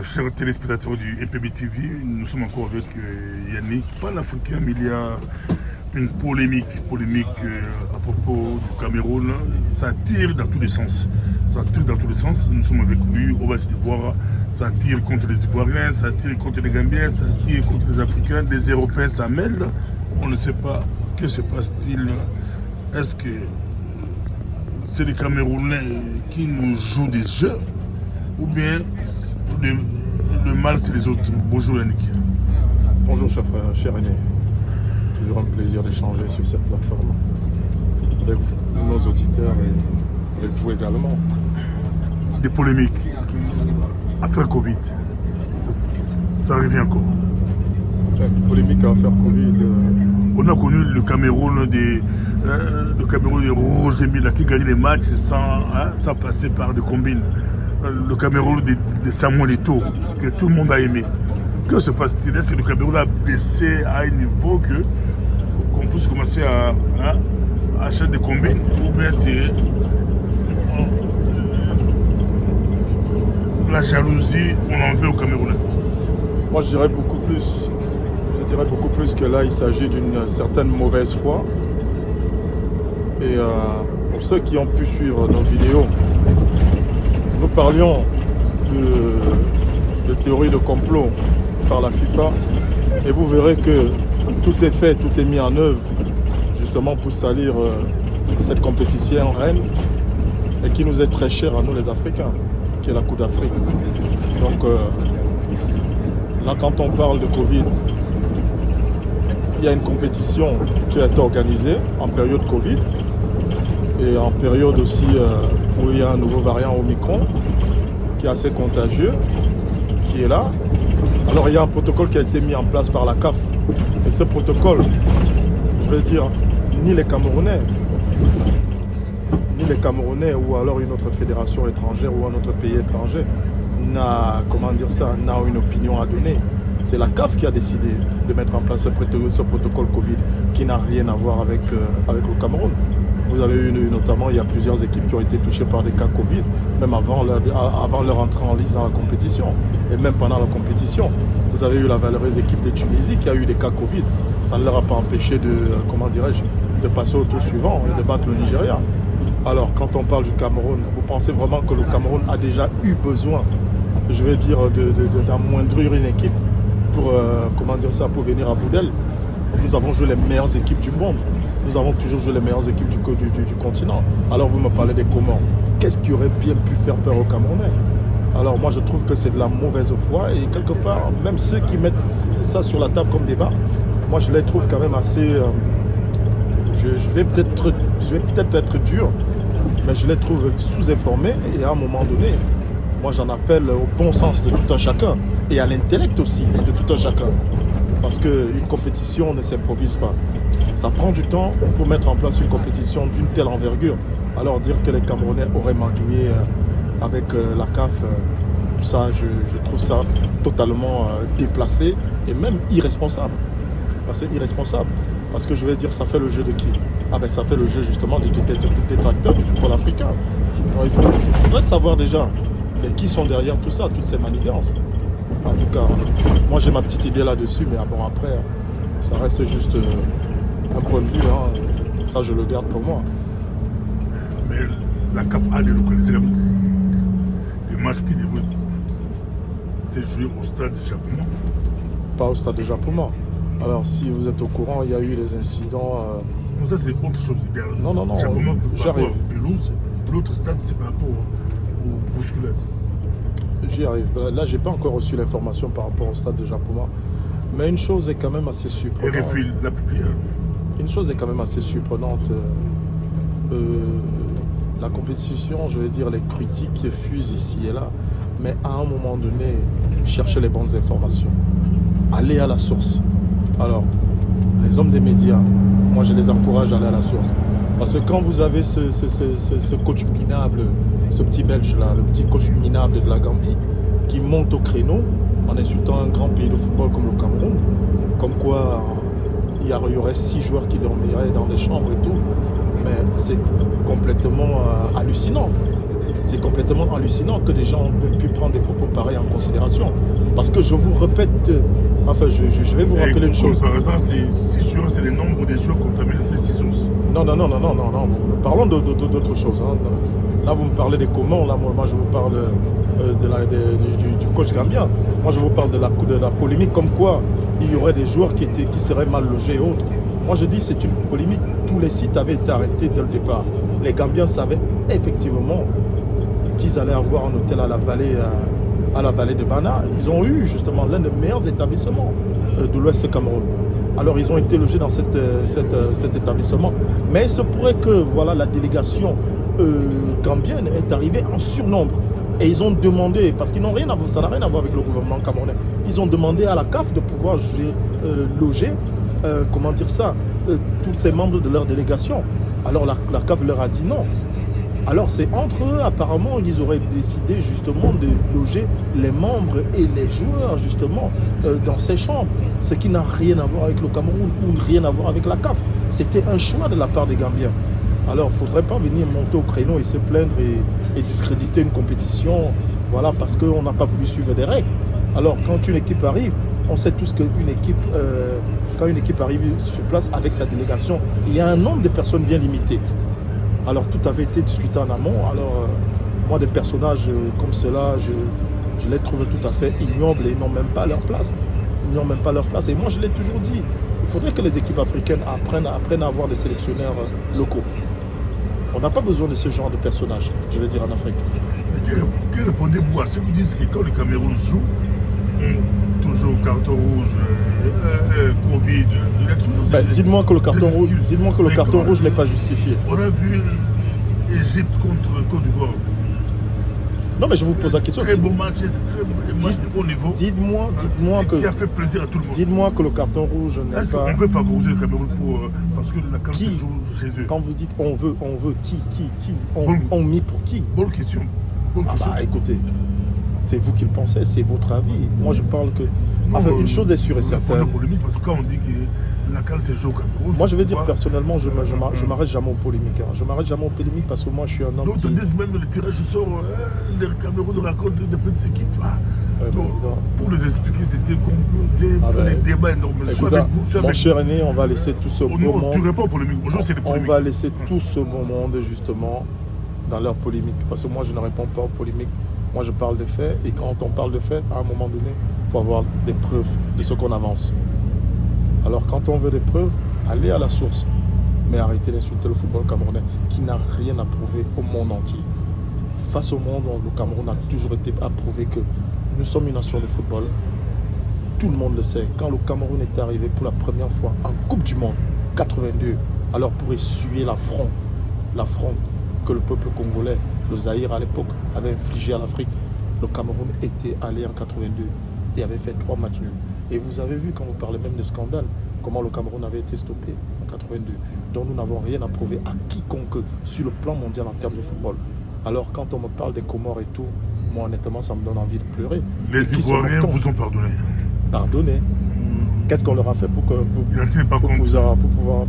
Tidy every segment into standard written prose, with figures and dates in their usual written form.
Chers téléspectateurs du EPB TV, nous sommes encore avec Yannick, pas l'Africain, mais il y a une polémique à propos du Cameroun. Ça tire dans tous les sens. Ça tire dans tous les sens. Nous sommes avec lui, on va se voir. Ça tire contre les Ivoiriens, ça tire contre les Gambiens, ça tire contre les Africains, les Européens ça mêle. On ne sait pas que se passe-t-il. Est-ce que c'est les Camerounais qui nous jouent des jeux ou bien le mal c'est les autres? Bonjour Yannick. Bonjour cher frère, cher aîné. Toujours un plaisir d'échanger sur cette plateforme avec nos auditeurs et avec vous également. Des polémiques, affaire Covid, ça revient encore. Polémique à affaire Covid. On a connu le Cameroun de Roger Mila qui gagnait les matchs sans passer par des combines. Le Cameroun de Samuel Eto'o, que tout le monde a aimé. Que se passe-t-il? Est-ce que le Cameroun a baissé à un niveau qu'on puisse commencer à acheter des combines? Ou bien c'est la jalousie, on en veut au Camerounais? Moi je dirais beaucoup plus que là il s'agit d'une certaine mauvaise foi. Et pour ceux qui ont pu suivre nos vidéos, nous parlions de théorie de complot par la FIFA et vous verrez que tout est fait, tout est mis en œuvre justement pour salir cette compétition reine et qui nous est très chère à nous les Africains, qui est la Coupe d'Afrique. Donc là quand on parle de Covid, il y a une compétition qui a été organisée en période Covid et en période aussi où il y a un nouveau variant Omicron qui est assez contagieux, qui est là. Alors il y a un protocole qui a été mis en place par la CAF. Et ce protocole, je veux dire, ni les Camerounais ou alors une autre fédération étrangère ou un autre pays étranger n'a une opinion à donner. C'est la CAF qui a décidé de mettre en place ce protocole Covid qui n'a rien à voir avec le Cameroun. Vous avez eu notamment, il y a plusieurs équipes qui ont été touchées par des cas Covid, même avant leur entrée en lice dans la compétition. Et même pendant la compétition, vous avez eu la valeureuse équipe de Tunisie qui a eu des cas Covid. Ça ne leur a pas empêché de passer au tour suivant et de battre le Nigeria. Alors, quand on parle du Cameroun, vous pensez vraiment que le Cameroun a déjà eu besoin, je vais dire, d'amoindrir une équipe pour venir à bout d'elle? Nous avons joué les meilleures équipes du monde. Nous avons toujours joué les meilleures équipes du continent. Alors vous me parlez des Comores. Qu'est-ce qui aurait bien pu faire peur aux Camerounais? Alors moi je trouve que c'est de la mauvaise foi et quelque part, même ceux qui mettent ça sur la table comme débat, moi je les trouve quand même assez... je vais peut-être être dur, mais je les trouve sous-informés et à un moment donné, moi j'en appelle au bon sens de tout un chacun et à l'intellect aussi de tout un chacun. Parce qu'une compétition ne s'improvise pas. Ça prend du temps pour mettre en place une compétition d'une telle envergure. Alors dire que les Camerounais auraient magouillé avec la CAF, ça, je trouve ça totalement déplacé et même irresponsable. C'est irresponsable. Parce que je vais dire, ça fait le jeu de qui? Ça fait le jeu justement des détracteurs du football africain. Alors, il faudrait savoir déjà qui sont derrière tout ça, toutes ces manigances. En tout cas, moi j'ai ma petite idée là-dessus, mais bon après, ça reste juste un point de vue, ça je le garde pour moi. Mais la CAF a délocalisé les matchs qui devaient se jouer au stade japonais. Pas au stade japonais. Alors si vous êtes au courant, il y a eu des incidents... Non, ça c'est autre chose. Non, Japonais par rapport j'arrive. à Pelouse, l'autre stade c'est par rapport aux bousculades. J'y arrive. Là, j'ai pas encore reçu l'information par rapport au stade de Japoma. Mais une chose est quand même assez surprenante. RFI l'a publié. Une chose est quand même assez surprenante. La compétition, je vais dire, les critiques fusent ici et là. Mais à un moment donné, cherchez les bonnes informations. Allez à la source. Alors, les hommes des médias, moi je les encourage à aller à la source. Parce que quand vous avez ce coach minable, ce petit Belge là, le petit coach minable de la Gambie, qui monte au créneau en insultant un grand pays de football comme le Cameroun, comme quoi il y aurait 6 joueurs qui dormiraient dans des chambres et tout, mais c'est complètement hallucinant. C'est complètement hallucinant que des gens aient pu prendre des propos pareils en considération. Parce que je vous répète, je vais vous rappeler une chose. Par exemple, c'est le nombre de joueurs contaminés, c'est 6 choses. Non. Parlons d'autre chose. Hein. Là, vous me parlez des comment. Là, moi, je vous parle du coach gambien. Moi, je vous parle de la polémique, comme quoi il y aurait des joueurs qui seraient mal logés et autres. Moi, je dis c'est une polémique. Tous les sites avaient été arrêtés dès le départ. Les Gambiens savaient effectivement qu'ils allaient avoir un hôtel à la vallée de Bana. Ils ont eu justement l'un des meilleurs établissements de l'Ouest du Cameroun. Alors, ils ont été logés dans cet établissement. Mais il se pourrait que voilà, la délégation gambienne est arrivée en surnombre. Et ils ont demandé, parce qu'ils n'ont rien à voir, ça n'a rien à voir avec le gouvernement camerounais, ils ont demandé à la CAF de pouvoir loger, tous ces membres de leur délégation. Alors la CAF leur a dit non. Alors c'est entre eux, apparemment, ils auraient décidé justement de loger les membres et les joueurs justement dans ces chambres. Ce qui n'a rien à voir avec le Cameroun ou rien à voir avec la CAF. C'était un choix de la part des Gambiens. Alors il ne faudrait pas venir monter au créneau et se plaindre et discréditer une compétition, voilà, parce qu'on n'a pas voulu suivre des règles. Alors quand une équipe arrive, on sait tous qu'une équipe, quand une équipe arrive sur place avec sa délégation, il y a un nombre de personnes bien limité. Alors tout avait été discuté en amont. Alors moi, des personnages comme cela, je les trouve tout à fait ignobles et ils n'ont même pas leur place. Ils n'ont même pas leur place. Et moi, je l'ai toujours dit, il faudrait que les équipes africaines apprennent à avoir des sélectionneurs locaux. On n'a pas besoin de ce genre de personnages, je veux dire, en Afrique. Que répondez-vous à ceux qui disent que quand le Cameroun joue, toujours carton rouge, Covid, il a toujours dites-moi que le carton rouge n'est pas justifié. On a vu Égypte contre Côte d'Ivoire. Non, mais je vous pose la question. Très bon match, très bon match de haut niveau. Dites-moi qui a fait plaisir à tout le monde. Dites-moi que le carton rouge n'est pas... Est-ce qu'on veut favoriser le Cameroun parce que la CAN se joue chez eux? Quand vous dites on veut, qui on mit pour qui? Bonne question. Écoutez, c'est vous qui le pensez, c'est votre avis. Moi, je parle que... Enfin, une chose est sûre et certaine. Polémique parce que quand on dit que la CAN se joue au Cameroun... Moi, je vais dire personnellement, je ne m'arrête jamais aux polémiques. Je m'arrête jamais aux polémiques parce que moi, je suis un homme d'autres disent même le tirage au sort, le Cameroun raconte des petites équipes. Pour les expliquer, c'était compliqué, des débats énormes. Mon cher aîné, on va laisser tout ce beau monde... Tu réponds aux polémiques. Aujourd'hui, c'est des polémiques. On va laisser tout ce beau monde, justement, dans leurs polémiques. Parce que moi, je ne réponds pas aux polémiques. Moi, je parle de faits. Et quand on parle de faits, à un moment donné, il faut avoir des preuves de ce qu'on avance. Alors, quand on veut des preuves, allez à la source. Mais arrêtez d'insulter le football camerounais qui n'a rien à prouver au monde entier. Face au monde, le Cameroun a toujours été à prouver que nous sommes une nation de football. Tout le monde le sait. Quand le Cameroun est arrivé pour la première fois en Coupe du Monde, 82, alors pour essuyer l'affront que le peuple congolais, le Zaïre à l'époque, avait infligé à l'Afrique, le Cameroun était allé en 82 et avait fait 3 matchs nuls. Et vous avez vu, quand vous parlez même de scandale, comment le Cameroun avait été stoppé en 82. Donc nous n'avons rien à prouver à quiconque sur le plan mondial en termes de football. Alors quand on me parle des Comores et tout, moi honnêtement ça me donne envie de pleurer. Les Ivoiriens vous ont pardonné. Pardonné. Qu'est-ce qu'on leur a fait pour pouvoir...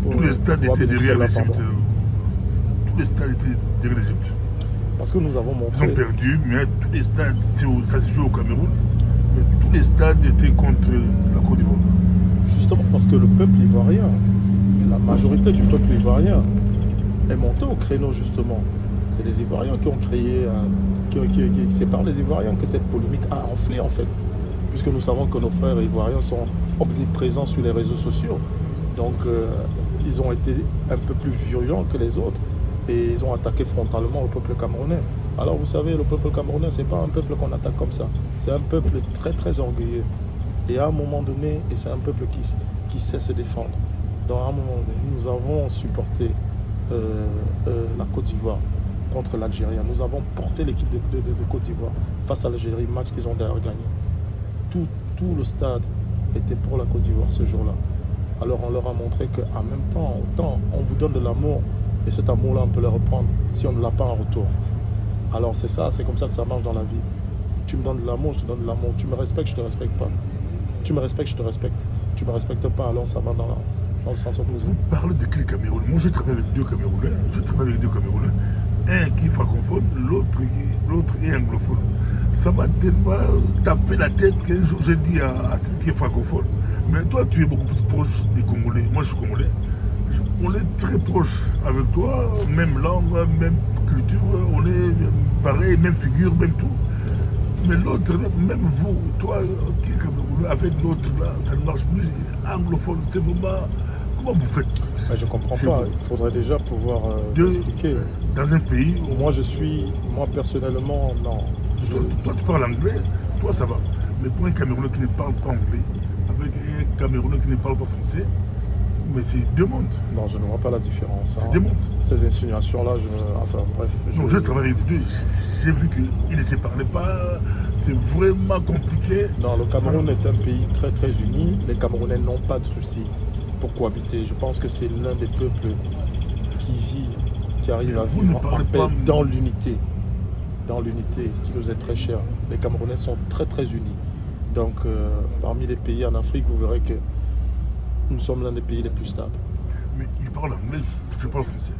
Tous les stades étaient derrière l'Égypte. Tous les stades étaient derrière l'Égypte. Parce que nous avons montré... Ils ont perdu, mais tous les stades, ça se joue au Cameroun, mais tous les stades étaient contre la Côte d'Ivoire. Justement parce que le peuple ivoirien, la majorité du peuple ivoirien est monté au créneau justement. C'est les Ivoiriens qui ont créé, c'est par les Ivoiriens que cette polémique a enflé en fait. Puisque nous savons que nos frères ivoiriens sont omniprésents sur les réseaux sociaux. Donc ils ont été un peu plus virulents que les autres et ils ont attaqué frontalement le peuple camerounais. Alors vous savez, le peuple camerounais, c'est pas un peuple qu'on attaque comme ça. C'est un peuple très très orgueilleux. Et à un moment donné, et c'est un peuple qui sait se défendre. Donc à un moment donné, nous avons supporté la Côte d'Ivoire contre l'Algérie. Nous avons porté l'équipe de Côte d'Ivoire face à l'Algérie, match qu'ils ont d'ailleurs gagné. Tout le stade était pour la Côte d'Ivoire ce jour-là. Alors on leur a montré qu'en même temps, autant on vous donne de l'amour, et cet amour-là on peut le reprendre si on ne l'a pas en retour. Alors c'est ça, c'est comme ça que ça marche dans la vie. Tu me donnes de l'amour, je te donne de l'amour. Tu me respectes, je te respecte pas. Tu me respectes, je te respecte. Tu me respectes pas, alors ça va dans le sens opposé. Vous parlez de clé Cameroun. Moi, je travaille avec 2 Camerounais. un qui est francophone, l'autre est anglophone. Ça m'a tellement tapé la tête qu'un jour j'ai dit à celui qui est francophone, mais toi tu es beaucoup plus proche des Congolais. Moi je suis Congolais. On est très proche avec toi, même langue, même culture, on est pareil, même figure, même tout. Mais l'autre, même vous, toi qui est Camerounais, avec l'autre là, ça ne marche plus. Anglophone, c'est vraiment. Comment vous faites? Je ne comprends pas. Il faudrait déjà pouvoir expliquer. Dans un pays. Moi personnellement, non. Toi, tu parles anglais, toi ça va. Mais pour un Camerounais qui ne parle pas anglais, avec un Camerounais qui ne parle pas français, mais c'est deux mondes. Non, je ne vois pas la différence. C'est deux mondes. Ces insinuations-là, enfin bref. Non, je travaille avec les deux. J'ai vu qu'ils ne se parlaient pas. C'est vraiment compliqué. Non, le Cameroun est un pays très très uni. Les Camerounais n'ont pas de soucis pour cohabiter. Je pense que c'est l'un des peuples qui arrive à vivre en paix dans l'unité. Dans l'unité qui nous est très chère. Les Camerounais sont très très unis. Donc parmi les pays en Afrique, vous verrez que nous sommes l'un des pays les plus stables. Mais ils parlent anglais, je parle français.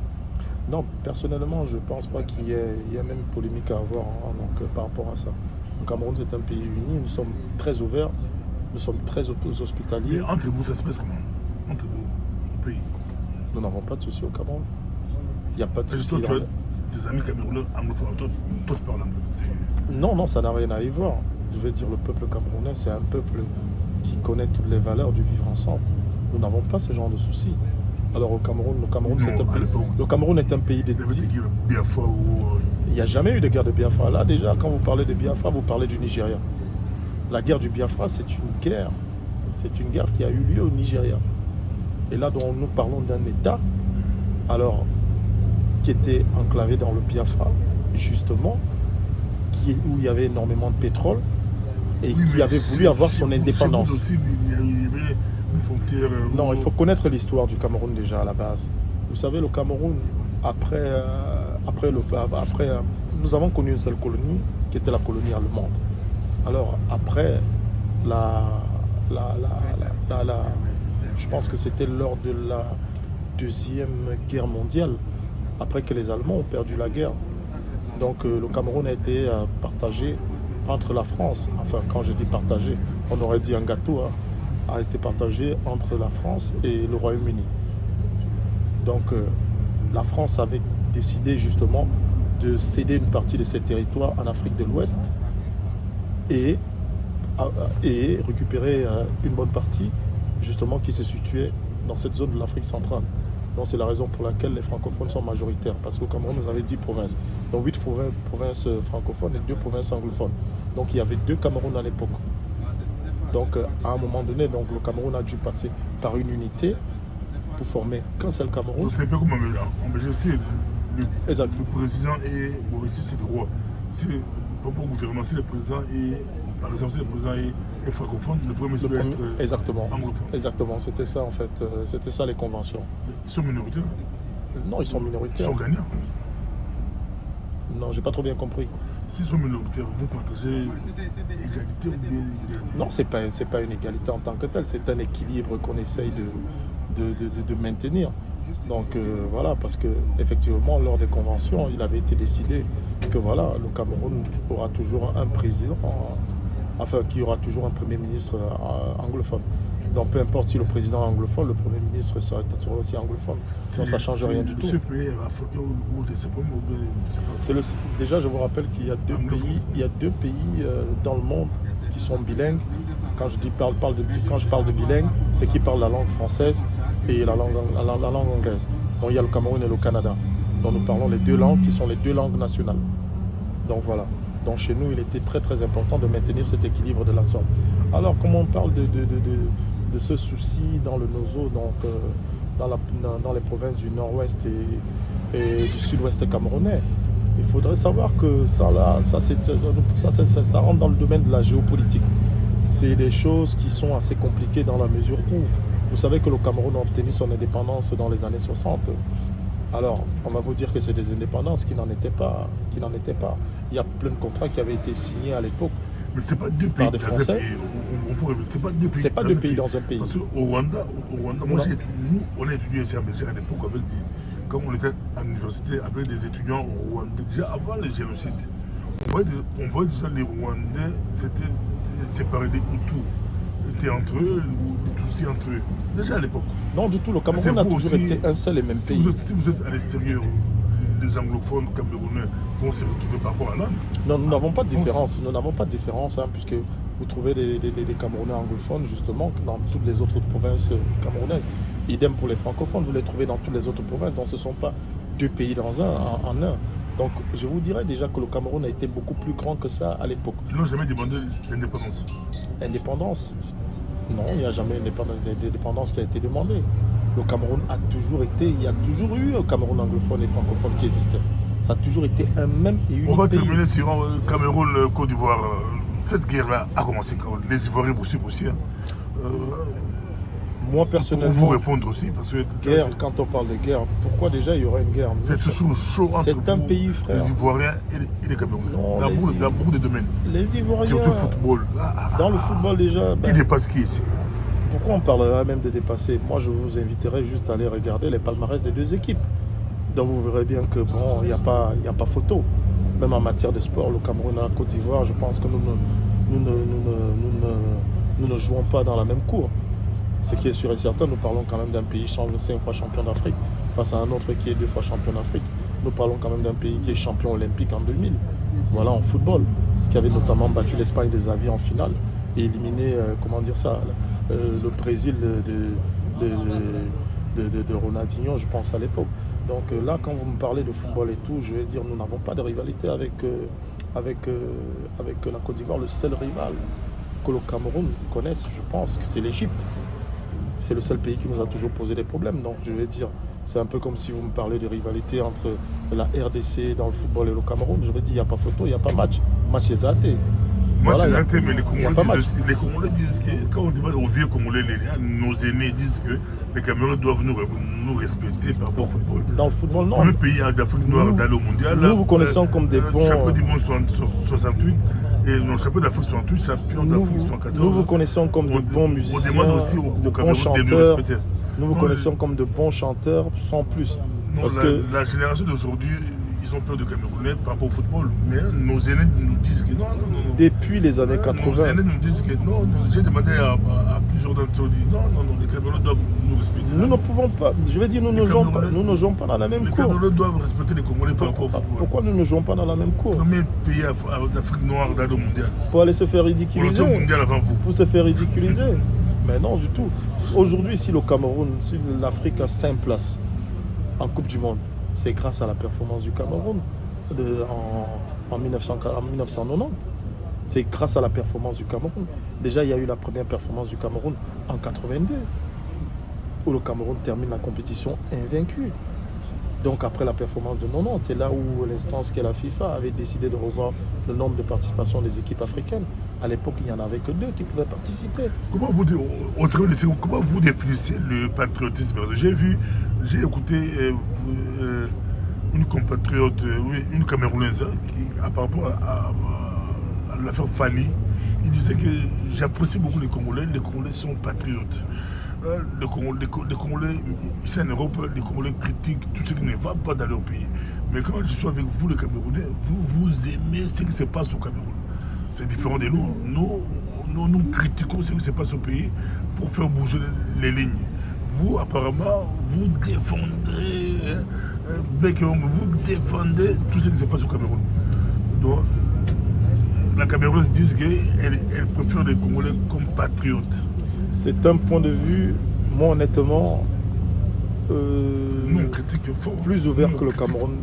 Non, personnellement, je ne pense pas qu'il y ait même polémique à avoir par rapport à ça. Le Cameroun, c'est un pays uni, nous sommes très ouverts, nous sommes très hospitaliers. Et entre vous, ça se passe comment? Entre vous, au pays? Nous n'avons pas de soucis au Cameroun. Il n'y a pas de soucis. Toi, tu as des amis camerounais anglophones, toi tu parles anglais. Non, ça n'a rien à y voir. Je vais dire, le peuple camerounais, c'est un peuple qui connaît toutes les valeurs du vivre ensemble. Nous n'avons pas ce genre de soucis. Alors au Cameroun, le Cameroun est un pays d'ethnie. Il n'y a jamais eu de guerre de Biafra. Là déjà, quand vous parlez de Biafra, vous parlez du Nigeria. La guerre du Biafra, c'est une guerre qui a eu lieu au Nigeria. Et là, dont nous parlons d'un État, alors, qui était enclavé dans le Biafra, justement, où il y avait énormément de pétrole, et qui avait voulu avoir son indépendance. Aussi, il y avait une frontière. Non, il faut connaître l'histoire du Cameroun déjà à la base. Vous savez, le Cameroun, nous avons connu une seule colonie, qui était la colonie allemande. Alors après, je pense que c'était lors de la Deuxième Guerre mondiale, après que les Allemands ont perdu la guerre. Donc le Cameroun a été partagé entre la France, enfin quand je dis partagé, on aurait dit un gâteau, a été partagé entre la France et le Royaume-Uni. Donc la France avait décidé justement de céder une partie de ses territoires en Afrique de l'Ouest et récupérer une bonne partie justement qui se situait dans cette zone de l'Afrique centrale. Donc c'est la raison pour laquelle les francophones sont majoritaires, parce qu'au Cameroun, nous avait 10 provinces, donc 8 provinces francophones et 2 provinces anglophones. Donc il y avait 2 Cameroun à l'époque. Donc à un moment donné, donc, le Cameroun a dû passer par une unité pour former qu'un seul Cameroun. C'est un peu comme en Belgique, le président est... Bon, ici c'est le roi. C'est pas pour le gouvernement, c'est le président et... Par exemple, si le président est francophone, le premier doit être anglophone. Exactement, c'était ça en fait, c'était ça les conventions. Mais ils sont minoritaires? Non, ils sont minoritaires. Ils sont gagnants? Non, j'ai pas trop bien compris. S'ils sont minoritaires, vous partagez égalité ou bien égalité? Non, c'est pas une égalité en tant que telle, c'est un équilibre qu'on essaye de maintenir. Donc voilà, parce que effectivement, lors des conventions, il avait été décidé que voilà, le Cameroun aura toujours un président, enfin qu'il y aura toujours un premier ministre anglophone. Donc peu importe si le président est anglophone, le premier ministre sera aussi anglophone. Donc ça ne change rien du tout. Ce pays africain ou des déjà, je vous rappelle qu'il y a deux pays dans le monde qui sont bilingues. Quand je parle de bilingue, c'est qui parlent la langue française et la langue anglaise. Donc il y a le Cameroun et le Canada. Donc nous parlons les 2 langues qui sont les 2 langues nationales. Donc voilà. Donc chez nous, il était très très important de maintenir cet équilibre de la sorte. Alors comme on parle de ce souci dans le Nozo, donc dans les provinces du nord-ouest et du sud-ouest camerounais, il faudrait savoir que ça rentre dans le domaine de la géopolitique. C'est des choses qui sont assez compliquées dans la mesure où vous savez que le Cameroun a obtenu son indépendance dans les années 60. Alors, on va vous dire que c'est des indépendances qui n'en étaient pas. Il y a plein de contrats qui avaient été signés à l'époque. Mais c'est pas 2 pays par des Français. C'est pas 2 pays. C'est pas 2 pays dans un pays. Parce qu'au Rwanda, moi, on a étudié ici en Belgique à l'époque avec quand on était à l'université avec des étudiants rwandais, déjà avant le génocide, on voit déjà les Rwandais s'étaient séparés des Hutus, étaient entre eux, les Tutsis entre eux, déjà à l'époque. Non, du tout, le Cameroun a toujours été un seul et même pays. Si vous êtes à l'extérieur, les anglophones camerounais vont se retrouver par rapport à l'âme. Non, nous n'avons pas de différence. Nous n'avons pas de différence, hein, puisque vous trouvez des Camerounais anglophones, justement, dans toutes les autres provinces camerounaises. Idem pour les francophones, vous les trouvez dans toutes les autres provinces. Donc ce ne sont pas deux pays dans en un. Donc je vous dirais déjà que le Cameroun a été beaucoup plus grand que ça à l'époque. Ils n'ont jamais demandé l'indépendance. Indépendance? Non, il n'y a jamais d'indépendance qui a été demandée. Le Cameroun a toujours été, il y a toujours eu un Cameroun anglophone et francophone qui existait. Ça a toujours été un même et unique pays. On va terminer sur Cameroun, Côte d'Ivoire. Cette guerre-là a commencé quand les Ivoiriens vous suivent aussi. Hein. Moi personnellement, pour vous répondre aussi, parce que guerre, quand on parle de guerre, pourquoi déjà il y aurait une guerre? C'est toujours chaud entre c'est un pays frère. Les Ivoiriens et les Camerounais. Dans beaucoup de domaines. Les Ivoiriens. Surtout le football. Dans le football déjà. Qui dépasse qui ici? Pourquoi on parlerait même de dépasser? Moi je vous inviterais juste à aller regarder les palmarès des deux équipes. Donc vous verrez bien que bon, il n'y a pas photo. Même en matière de sport, le Cameroun et la Côte d'Ivoire, je pense que nous ne jouons pas dans la même cour. Ce qui est sûr et certain, nous parlons quand même d'un pays 5 fois champion d'Afrique face à un autre qui est 2 fois champion d'Afrique. Nous parlons quand même d'un pays qui est champion olympique en 2000, voilà, en football, qui avait notamment battu l'Espagne des avis en finale et éliminé, le Brésil de Ronaldinho, je pense à l'époque. Donc là, quand vous me parlez de football et tout, je vais dire, nous n'avons pas de rivalité avec la Côte d'Ivoire. Le seul rival que le Cameroun connaisse, je pense que c'est l'Égypte. C'est le seul pays qui nous a toujours posé des problèmes. Donc je vais dire, c'est un peu comme si vous me parlez de rivalité entre la RDC dans le football et le Cameroun. Je vais dire, il n'y a pas photo, il n'y a pas match. Match est zaté. Match est zaté, mais les Congolais disent que, quand on dit aux vieux Congolais, nos aînés disent que les Camerounais doivent nous respecter par rapport au football. Dans le football, non. Comme le pays d'Afrique noire d'aller au mondial. Nous vous connaissons comme des bons... Champion du monde 68 et le champion d'Afrique 68, champion d'Afrique 74. Nous vous connaissons comme de bons musiciens. On demande aussi aux Camerounais de nous respecter. Nous vous connaissons comme de bons chanteurs, sans plus. Non, la génération d'aujourd'hui, ils ont peur de Camerounais par rapport au football. Mais nos aînés nous disent que non. Depuis les années 80. Nos aînés nous disent que non. J'ai demandé à plusieurs d'entre eux, non, les Camerounais doivent nous respecter. Nous ne pouvons pas, je vais dire, nous ne jouons pas dans la même cour. Les Camerounais doivent respecter les Congolais par rapport au football. Pourquoi nous ne jouons pas dans la même cour? Premier pays d'Afrique noire d'aller au mondial. Pour aller se faire ridiculiser. Pour aller au mondial avant vous. Pour se faire ridiculiser. Mais non, du tout. Aujourd'hui, si le Cameroun, si l'Afrique a 5 places en Coupe du Monde, c'est grâce à la performance du Cameroun en 1990. C'est grâce à la performance du Cameroun. Déjà, il y a eu la première performance du Cameroun en 82, où le Cameroun termine la compétition invaincu. Donc après la performance de 90, c'est là où l'instance qu'est la FIFA avait décidé de revoir le nombre de participations des équipes africaines. À l'époque, il n'y en avait que 2 qui pouvaient participer. Comment vous définissez le patriotisme? J'ai écouté une compatriote, une Camerounaise, qui, par rapport à l'affaire Fali, il disait que j'apprécie beaucoup les Congolais sont patriotes. Les Congolais, ici en Europe, les Congolais critiquent tout ce qui ne va pas dans leur pays. Mais quand je suis avec vous, les Camerounais, vous aimez ce qui se passe au Cameroun. C'est différent de nous. Nous critiquons ce qui se passe au pays pour faire bouger les lignes. Vous, apparemment, vous défendez vous défendez tout ce qui se passe au Cameroun. Donc, la Camerounaise dit qu'elle préfère les Congolais comme patriotes. C'est un point de vue, moi honnêtement, nous, on critique fort. Plus ouvert que le Cameroun.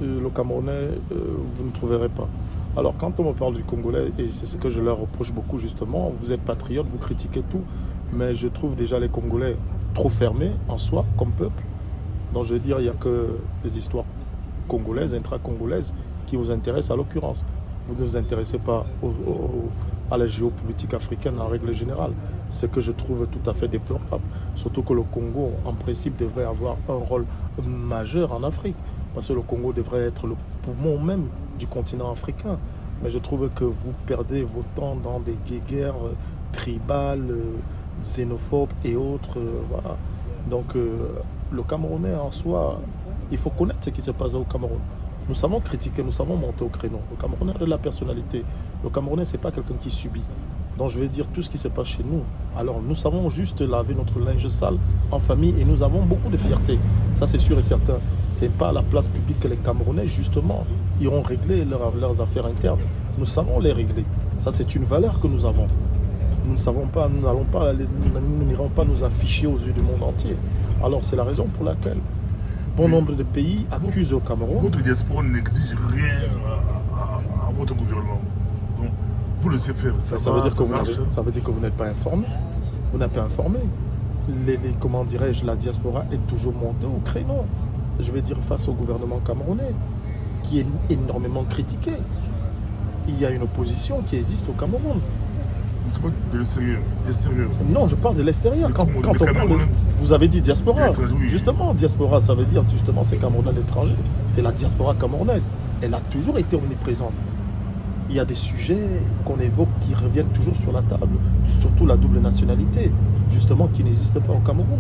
Le Camerounais, vous ne trouverez pas. Alors quand on me parle du Congolais, et c'est ce que je leur reproche beaucoup justement, vous êtes patriotes, vous critiquez tout, mais je trouve déjà les Congolais trop fermés en soi, comme peuple. Donc je veux dire, il n'y a que des histoires congolaises, intra-congolaises, qui vous intéressent à l'occurrence. Vous ne vous intéressez pas à la géopolitique africaine en règle générale, ce que je trouve tout à fait déplorable. Surtout que le Congo, en principe, devrait avoir un rôle majeur en Afrique, parce que le Congo devrait être le poumon même du continent africain. Mais je trouve que vous perdez vos temps dans des guerres tribales, xénophobes et autres. Voilà. Donc le Camerounais en soi, Il faut connaître ce qui se passe au Cameroun. Nous savons critiquer, nous savons monter au créneau. Le Camerounais a de la personnalité. Le Camerounais, ce n'est pas quelqu'un qui subit. Donc je vais dire tout ce qui se passe chez nous. Alors nous savons juste laver notre linge sale en famille et nous avons beaucoup de fierté. Ça c'est sûr et certain. Ce n'est pas à la place publique que les Camerounais justement iront régler leurs affaires internes. Nous savons les régler. Ça c'est une valeur que nous avons. Nous ne savons pas, nous n'irons pas nous afficher aux yeux du monde entier. Alors c'est la raison pour laquelle bon nombre de pays accusent au Cameroun. Votre diaspora n'exige rien à votre gouvernement. Donc, vous laissez faire. Ça veut dire que vous n'êtes pas informé. Vous n'êtes pas informé. Comment dirais-je, la diaspora est toujours montée au créneau. Je vais dire face au gouvernement camerounais, qui est énormément critiqué. Il y a une opposition qui existe au Cameroun. Je parle de l'extérieur. Non, je parle de l'extérieur. Quand on parle de, vous avez dit diaspora. Oui. Justement, diaspora, ça veut dire justement c'est Camerounais à l'étranger. C'est la diaspora camerounaise. Elle a toujours été omniprésente. Il y a des sujets qu'on évoque qui reviennent toujours sur la table, surtout la double nationalité, justement qui n'existe pas au Cameroun.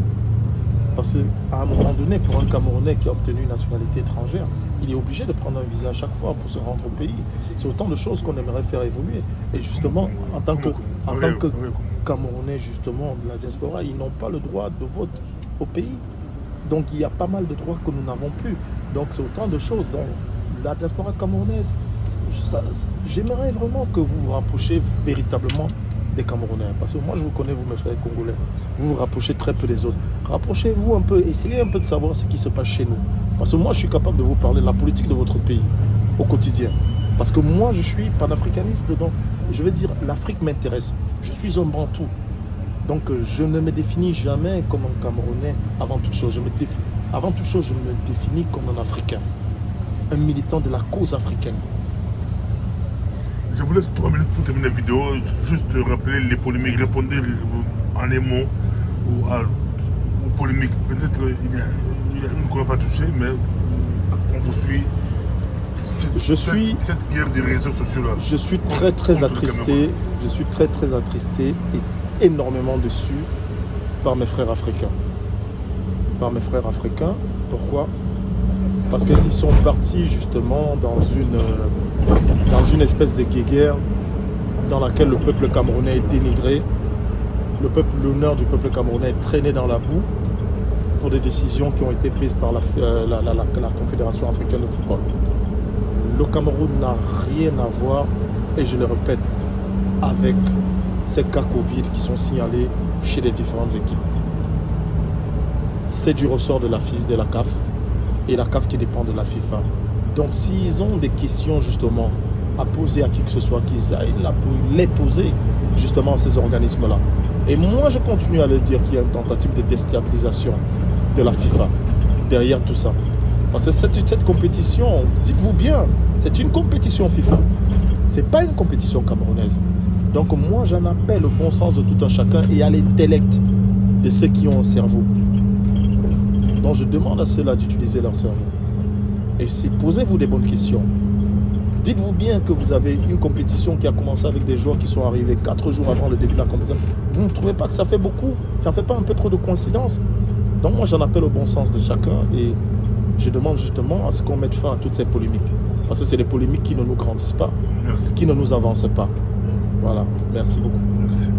Parce qu'à un moment donné, pour un Camerounais qui a obtenu une nationalité étrangère, il est obligé de prendre un visa à chaque fois pour se rendre au pays. C'est autant de choses qu'on aimerait faire évoluer. Et justement, en tant que Camerounais, justement, de la diaspora, ils n'ont pas le droit de vote au pays. Donc il y a pas mal de droits que nous n'avons plus. Donc c'est autant de choses. Donc la diaspora camerounaise, j'aimerais vraiment que vous vous rapprochiez véritablement des Camerounais. Parce que moi, je vous connais, vous me frères congolais. Vous vous rapprochez très peu des autres. Rapprochez-vous un peu, essayez un peu de savoir ce qui se passe chez nous. Parce que moi, je suis capable de vous parler de la politique de votre pays au quotidien. Parce que moi, je suis panafricaniste dedans. Je veux dire, l'Afrique m'intéresse. Je suis un bantou. Donc, je ne me définis jamais comme un Camerounais avant toute chose. Avant toute chose, je me définis comme un Africain. Un militant de la cause africaine. Je vous laisse 3 minutes pour terminer la vidéo. Juste rappeler les polémiques. Répondez en les mots aux polémiques. Peut-être il y a une qu'on n'a pas touchée, mais on vous suit. Cette guerre des réseaux sociaux là. Je suis très attristé. Je suis très attristé et énormément déçu par mes frères africains. Pourquoi? Parce qu'ils sont partis justement dans une espèce de guéguerre dans laquelle le peuple camerounais est dénigré. L'honneur du peuple camerounais est traîné dans la boue pour des décisions qui ont été prises par la Confédération africaine de football. Le Cameroun n'a rien à voir, et je le répète, avec ces cas Covid qui sont signalés chez les différentes équipes. C'est du ressort de la CAF et la CAF qui dépend de la FIFA. Donc s'ils ont des questions justement à poser à qui que ce soit, qu'ils aillent les poser justement à ces organismes-là. Et moi je continue à le dire qu'il y a une tentative de déstabilisation de la FIFA derrière tout ça. Parce que cette compétition, dites-vous bien, c'est une compétition FIFA. C'est pas une compétition camerounaise. Donc moi j'en appelle au bon sens de tout un chacun et à l'intellect de ceux qui ont un cerveau. Donc je demande à ceux-là d'utiliser leur cerveau. Et posez-vous des bonnes questions. Dites-vous bien que vous avez une compétition qui a commencé avec des joueurs qui sont arrivés 4 jours avant le début de la compétition. Vous ne trouvez pas que ça fait beaucoup? Ça ne fait pas un peu trop de coïncidence? Donc moi j'en appelle au bon sens de chacun et je demande justement à ce qu'on mette fin à toutes ces polémiques. Parce que c'est des polémiques qui ne nous grandissent pas, qui ne nous avancent pas. Voilà, merci beaucoup. Merci.